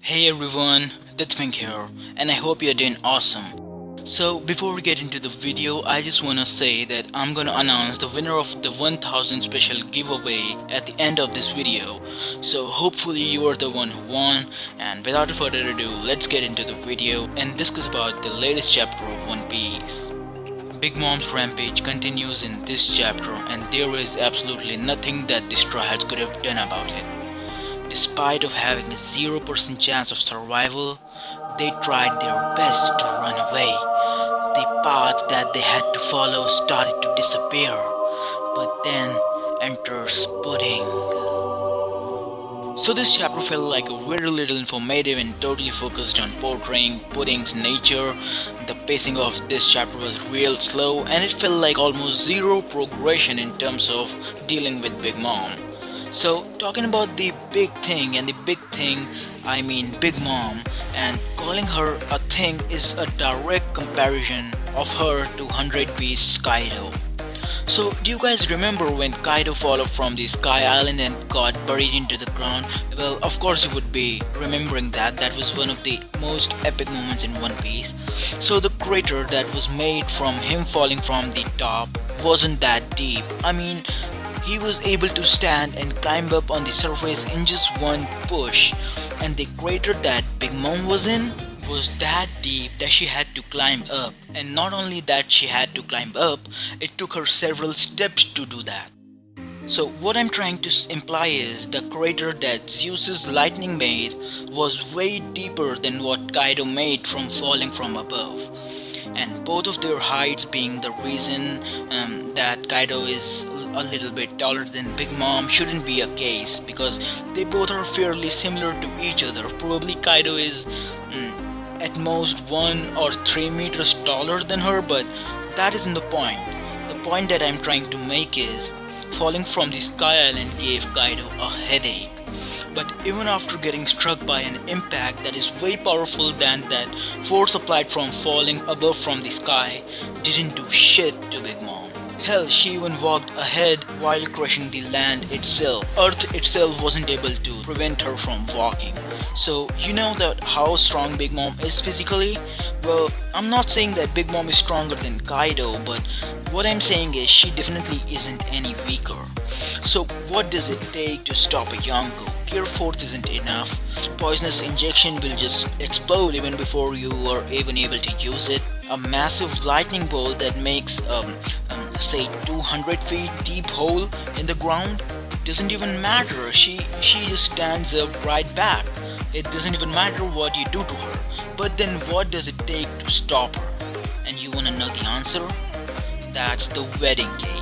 Hey everyone, Dithvink here, and I hope you're doing awesome. So before we get into the video, I just wanna say that I'm gonna announce the winner of the 1000 special giveaway at the end of this video. So hopefully you are the one who won, and without further ado, let's get into the video and discuss about the latest chapter of One Piece. Big Mom's rampage continues in this chapter, and there is absolutely nothing that the Straw Hats could have done about it. Despite of having a 0% chance of survival, they tried their best to run away. The path that they had to follow started to disappear, but then enters Pudding. So this chapter felt like a very little informative and totally focused on portraying Pudding's nature. The pacing of this chapter was real slow, and it felt like almost zero progression in terms of dealing with Big Mom. So talking about the big thing, and the big thing I mean Big Mom, and calling her a thing is a direct comparison of her to 100-piece Kaido. So do you guys remember when Kaido fell off from the Sky Island and got buried into the ground? Well, of course you would be remembering that. That was one of the most epic moments in One Piece. So the crater that was made from him falling from the top wasn't that deep. I mean, he was able to stand and climb up on the surface in just one push, and the crater that Big Mom was in was that deep that she had to climb up. And not only that she had to climb up, it took her several steps to do that. So what I'm trying to imply is the crater that Zeus's lightning made was way deeper than what Kaido made from falling from above. And both of their heights being the reason that Kaido is a little bit taller than Big Mom shouldn't be a case, because they both are fairly similar to each other. Probably Kaido is at most 1 or 3 meters taller than her, but that isn't the point. The point that I'm trying to make is falling from the Sky Island gave Kaido a headache. But even after getting struck by an impact that is way powerful than that force applied from falling above from the sky, didn't do shit to Big Mom. Hell, she even walked ahead while crushing the land itself. Earth itself wasn't able to prevent her from walking. So you know that how strong Big Mom is physically? Well, I'm not saying that Big Mom is stronger than Kaido, but what I'm saying is she definitely isn't any weaker. So what does it take to stop a Yonko? Gear force isn't enough. Poisonous injection will just explode even before you are even able to use it. A massive lightning bolt that makes say 200 feet deep hole in the ground, it doesn't even matter. She just stands up right back. It doesn't even matter what you do to her. But then what does it take to stop her? And you wanna know the answer? That's the wedding cake.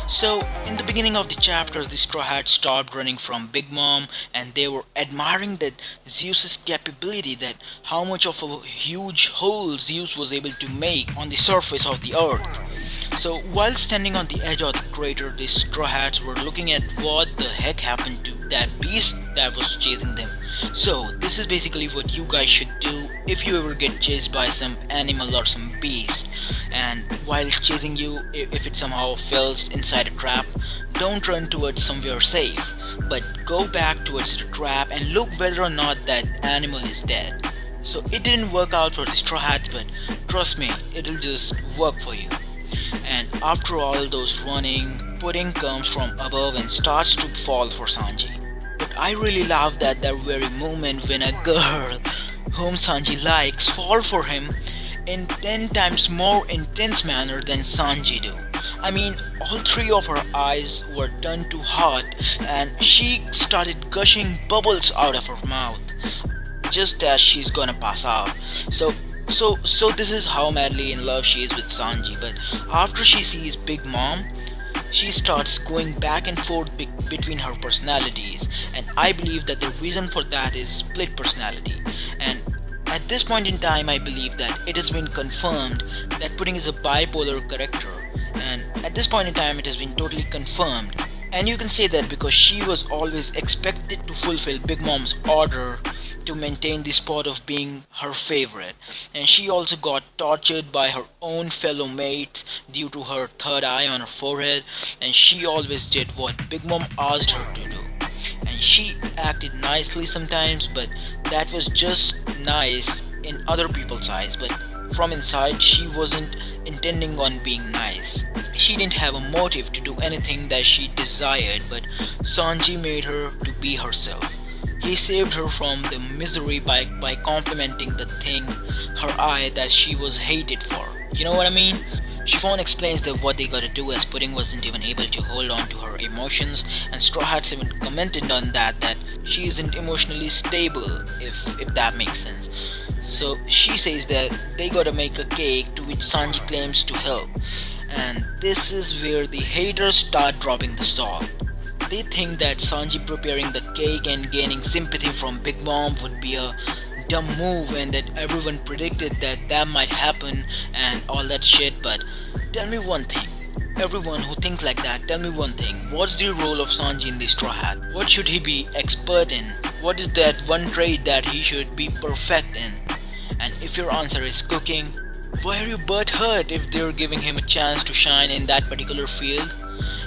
So in the beginning of the chapter, the Straw Hats stopped running from Big Mom, and they were admiring that Zeus's capability, that how much of a huge hole Zeus was able to make on the surface of the earth. So while standing on the edge of the crater, the Straw Hats were looking at what the heck happened to that beast that was chasing them. So this is basically what you guys should do if you ever get chased by some animal or some beast, and while chasing you, if it somehow falls inside a trap, don't run towards somewhere safe, but go back towards the trap and look whether or not that animal is dead. So it didn't work out for the Straw Hats, but trust me, it'll just work for you. And after all those running, Pudding comes from above and starts to fall for Sanji. But I really love that very moment when a girl whom Sanji likes fall for him in 10 times more intense manner than Sanji do. I mean, all three of her eyes were turned to hot, and she started gushing bubbles out of her mouth just as she's gonna pass out. So this is how madly in love she is with Sanji. But after she sees Big Mom, she starts going back and forth between her personalities, and I believe that the reason for that is split personality. And at this point in time, I believe that it has been confirmed that Pudding is a bipolar character, and at this point in time it has been totally confirmed. And you can say that because she was always expected to fulfill Big Mom's order to maintain the spot of being her favorite, and she also got tortured by her own fellow mates due to her third eye on her forehead, and she always did what Big Mom asked her to do. And she acted nicely sometimes, but that was just nice in other people's eyes, but from inside she wasn't intending on being nice. She didn't have a motive to do anything that she desired, but Sanji made her to be herself. He saved her from the misery by complimenting the thing, her eye, that she was hated for. You know what I mean? Chiffon explains that what they gotta do, as Pudding wasn't even able to hold on to her emotions, and Straw Hats even commented on that she isn't emotionally stable, if that makes sense. So she says that they gotta make a cake, to which Sanji claims to help. And this is where the haters start dropping the salt. They think that Sanji preparing the cake and gaining sympathy from Big Mom would be a dumb move, and that everyone predicted that might happen and all that shit. But tell me one thing, everyone who thinks like that, tell me one thing, what's the role of Sanji in the Straw Hat? What should he be expert in? What is that one trait that he should be perfect in? And if your answer is cooking, why are you butthurt if they're giving him a chance to shine in that particular field?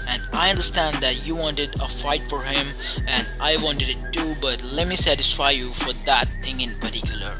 And I understand that you wanted a fight for him, and I wanted it too, but let me satisfy you for that thing in particular.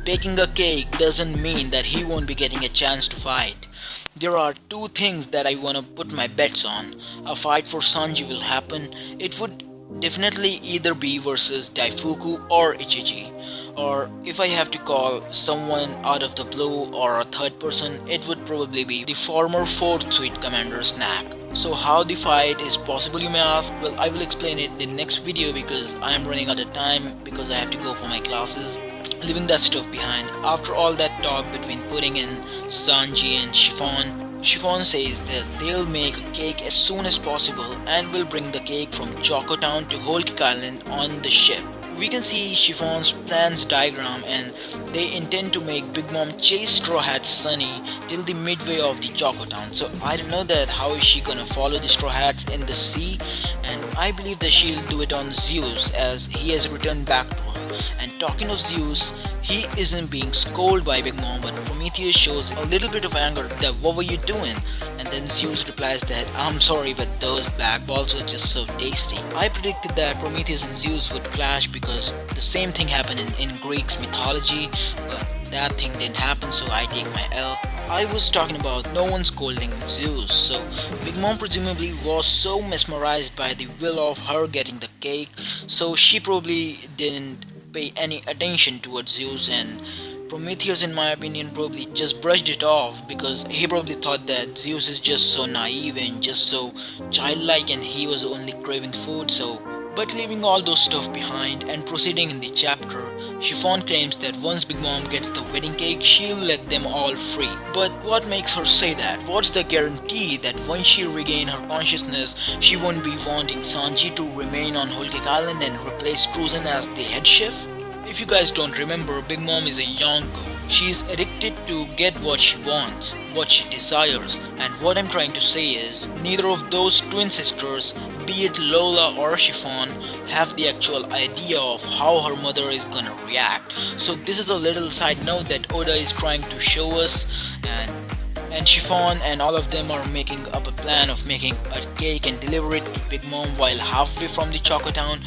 Baking a cake doesn't mean that he won't be getting a chance to fight. There are two things that I wanna put my bets on. A fight for Sanji will happen. It would definitely either be versus Daifuku or Ichichi. Or if I have to call someone out of the blue or a third person, it would probably be the former 4th Suite Commander Snack. So how the fight is possible, you may ask? Well, I will explain it in the next video because I am running out of time because I have to go for my classes. Leaving that stuff behind, after all that talk between Pudding and Sanji and Chiffon says that they'll make a cake as soon as possible and will bring the cake from Choco Town to Whole Cake Island on the ship. We can see Chiffon's plans diagram, and they intend to make Big Mom chase Straw Hat Sunny till the midway of the Choco Town. So I don't know that how is she gonna follow the Straw Hats in the sea, and I believe that she'll do it on Zeus as he has returned back to her. And talking of Zeus, he isn't being scolded by Big Mom, but Prometheus shows a little bit of anger that what were you doing? And then Zeus replies that I'm sorry, but those black balls were just so tasty. I predicted that Prometheus and Zeus would clash because the same thing happened in Greek's mythology, but that thing didn't happen, so I take my L. I was talking about no one scolding Zeus, so Big Mom presumably was so mesmerized by the will of her getting the cake, so she probably didn't pay any attention towards Zeus, and Prometheus, in my opinion, probably just brushed it off because he probably thought that Zeus is just so naive and just so childlike and he was only craving food. So, but leaving all those stuff behind and proceeding in the chapter, Chiffon claims that once Big Mom gets the wedding cake, she'll let them all free. But what makes her say that? What's the guarantee that once she regains her consciousness, she won't be wanting Sanji to remain on Whole Cake Island and replace Truzen as the head chef? If you guys don't remember, Big Mom is a Yonko. She is addicted to get what she wants, what she desires, and what I'm trying to say is, neither of those twin sisters, be it Lola or Chiffon, have the actual idea of how her mother is gonna react. So this is a little side note that Oda is trying to show us, and Chiffon and all of them are making up a plan of making a cake and deliver it to Big Mom while halfway from the Choco Town,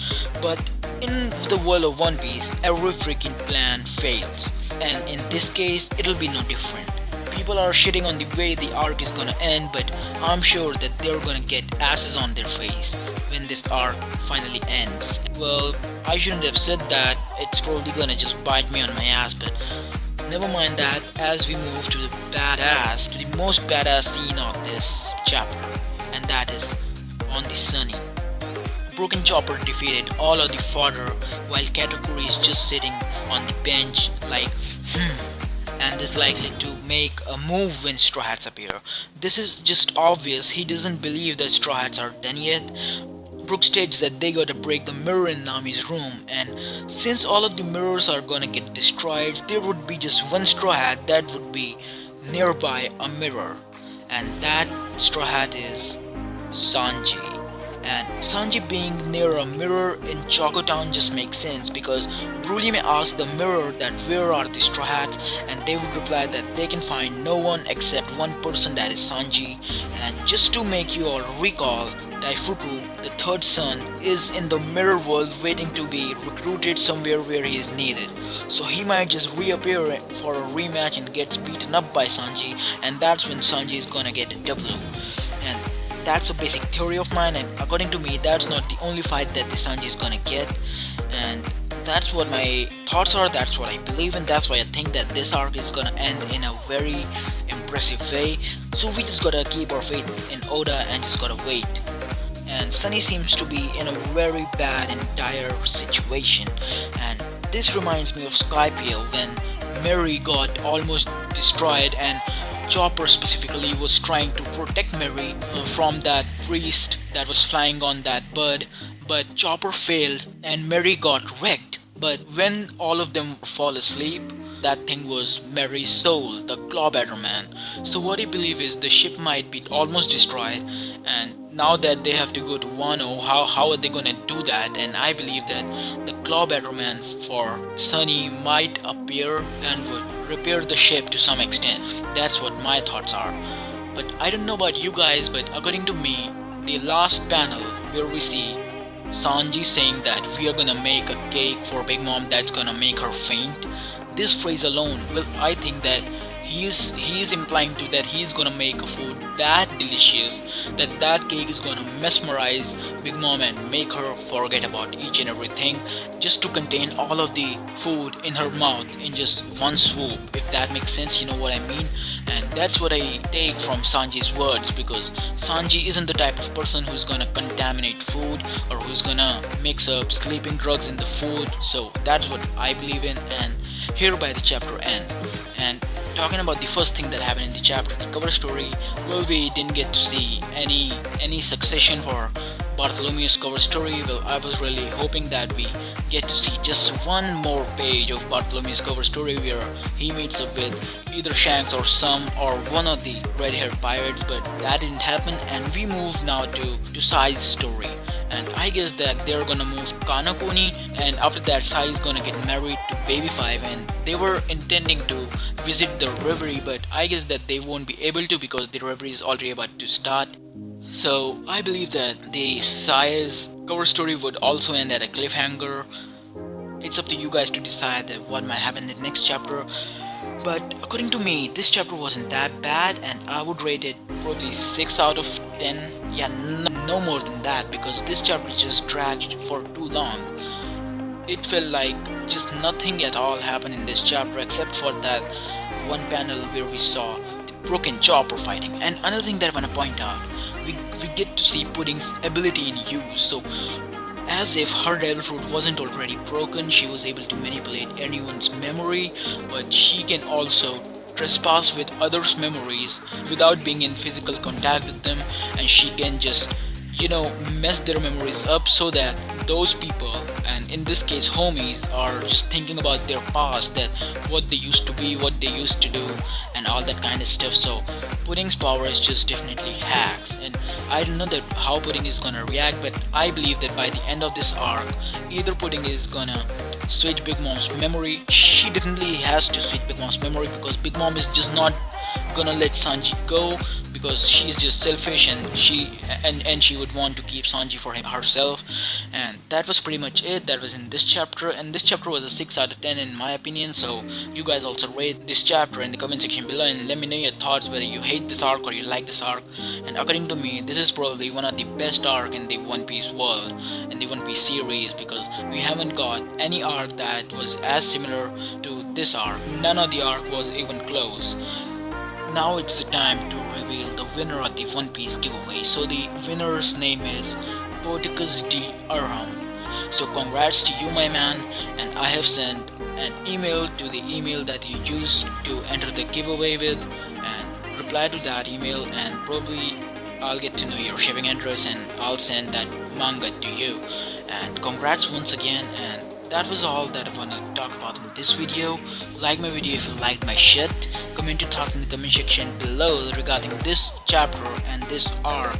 but in the world of One Piece, every freaking plan fails, and in this case, it'll be no different. People are shitting on the way the arc is gonna end, but I'm sure that they're gonna get asses on their face when this arc finally ends. Well, I shouldn't have said that, it's probably gonna just bite me on my ass, but never mind that, as we move to the most badass scene of this chapter, and that is on the Sunny. Broken Chopper defeated all of the fodder while Katakuri is just sitting on the bench like and is likely to make a move when Straw Hats appear. This is just obvious, he doesn't believe that Straw Hats are done yet. Brook states that they gotta break the mirror in Nami's room, and since all of the mirrors are gonna get destroyed, there would be just one Straw Hat that would be nearby a mirror, and that Straw Hat is Sanji. And Sanji being near a mirror in Choco Town just makes sense because Broly may ask the mirror that where are the Straw Hats, and they would reply that they can find no one except one person, that is Sanji. And just to make you all recall, Daifuku, the third son, is in the mirror world waiting to be recruited somewhere where he is needed. So he might just reappear for a rematch and gets beaten up by Sanji, and that's when Sanji is gonna get a W. And that's a basic theory of mine, and according to me that's not the only fight that the Sanji is gonna get. And that's what my thoughts are, that's what I believe, and that's why I think that this arc is gonna end in a very impressive way. So we just gotta keep our faith in Oda and just gotta wait. And Sunny seems to be in a very bad and dire situation, and this reminds me of Skypiea when Mary got almost destroyed and Chopper specifically was trying to protect Mary from that priest that was flying on that bird, but Chopper failed and Mary got wrecked. But when all of them fall asleep, that thing was Mary's soul, the Clawbatter Man. So what I believe is the ship might be almost destroyed, and now that they have to go to Wano, how are they gonna do that? And I believe that the Clawbatter Man for Sunny might appear and would repair the ship to some extent. That's what my thoughts are. But I don't know about you guys, but according to me, the last panel where we see Sanji saying that we are gonna make a cake for Big Mom that's gonna make her faint, this phrase alone, well, I think that he is implying to that he's gonna make a food that delicious that cake is gonna mesmerize Big Mom and make her forget about each and everything, just to contain all of the food in her mouth in just one swoop, if that makes sense, you know what I mean. And that's what I take from Sanji's words, because Sanji isn't the type of person who's gonna contaminate food or who's gonna mix up sleeping drugs in the food. So that's what I believe in, and hereby the chapter end. And talking about the first thing that happened in the chapter, the cover story, well, we didn't get to see any succession for Bartholomew's cover story. Well, I was really hoping that we get to see just one more page of Bartholomew's cover story where he meets up with either Shanks or some or one of the red-haired pirates, but that didn't happen, and we move now to Sai's story. And I guess that they're gonna move Kanokuni, and after that Sai is gonna get married to Baby 5, and they were intending to visit the reverie, but I guess that they won't be able to because the reverie is already about to start. So I believe that the Sai's cover story would also end at a cliffhanger. It's up to you guys to decide that what might happen in the next chapter. But according to me, this chapter wasn't that bad, and I would rate it probably 6 out of 10. Yeah, no more than that, because this chapter just dragged for too long. It felt like just nothing at all happened in this chapter except for that one panel where we saw the broken Chopper fighting. And another thing that I want to point out, we get to see Pudding's ability in use. So as if her devil fruit wasn't already broken, she was able to manipulate anyone's memory, but she can also trespass with others' memories without being in physical contact with them, and she can just, mess their memories up so that those people, and in this case homies, are just thinking about their past, that what they used to be, what they used to do, and all that kind of stuff. So Pudding's power is just definitely hacks, and I don't know that how Pudding is gonna react, but I believe that by the end of this arc, either Pudding is gonna switch Big Mom's memory. She definitely has to switch Big Mom's memory, because Big Mom is just not gonna let Sanji go, because she's just selfish, and she would want to keep Sanji for herself. And that was pretty much it. That was in this chapter, and this chapter was a 6 out of 10 in my opinion. So you guys also rate this chapter in the comment section below, and let me know your thoughts, whether you hate this arc or you like this arc. And according to me, this is probably one of the best arc in the One Piece world, in the One Piece series, because we haven't got any arc that was as similar to this arc. None of the arc was even close. Now it's the time to reveal the winner of the One Piece giveaway. So the winner's name is Portgas D. Arham. So congrats to you, my man, and I have sent an email to the email that you used to enter the giveaway with, and reply to that email, and probably I'll get to know your shipping address and I'll send that manga to you. And congrats once again, and that was all that I wanted to talk about in this video. Like my video if you liked my shit. Comment your thoughts in the comment section below regarding this chapter and this arc.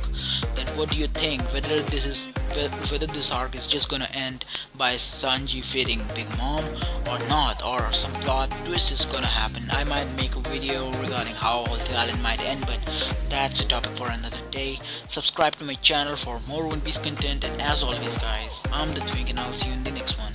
That what do you think, whether this arc is just gonna end by Sanji feeding Big Mom or not, or some plot twist is gonna happen. I might make a video regarding how all the island might end, but that's a topic for another day. Subscribe to my channel for more One Piece content, and as always guys, I'm the Twink and I'll see you in the next one.